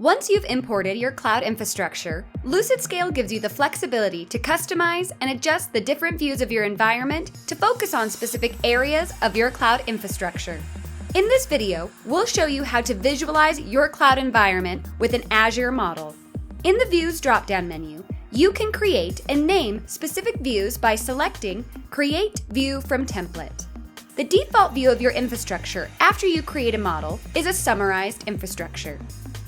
Once you've imported your cloud infrastructure, Lucidscale gives you the flexibility to customize and adjust the different views of your environment to focus on specific areas of your cloud infrastructure. In this video, we'll show you how to visualize your cloud environment with an Azure model. In the Views drop-down menu, you can create and name specific views by selecting Create View from Template. The default view of your infrastructure after you create a model is a summarized infrastructure.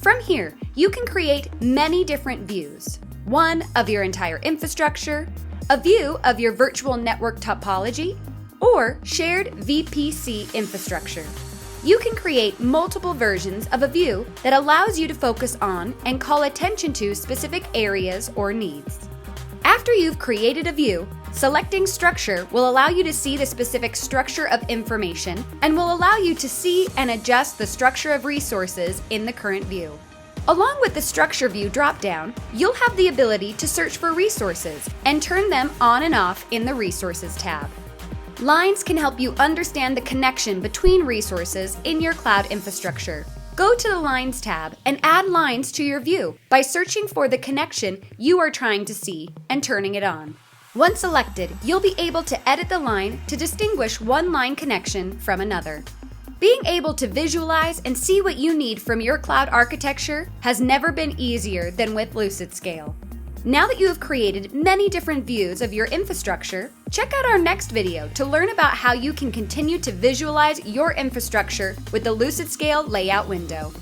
From here, you can create many different views. One of your entire infrastructure, a view of your virtual network topology, or shared VPC infrastructure. You can create multiple versions of a view that allows you to focus on and call attention to specific areas or needs. After you've created a view, selecting Structure will allow you to see the specific structure of information and will allow you to see and adjust the structure of resources in the current view. Along with the Structure View drop-down, you'll have the ability to search for resources and turn them on and off in the Resources tab. Lines can help you understand the connection between resources in your cloud infrastructure. Go to the Lines tab and add lines to your view by searching for the connection you are trying to see and turning it on. Once selected, you'll be able to edit the line to distinguish one line connection from another. Being able to visualize and see what you need from your cloud architecture has never been easier than with Lucidscale. Now that you have created many different views of your infrastructure, check out our next video to learn about how you can continue to visualize your infrastructure with the Lucidscale layout window.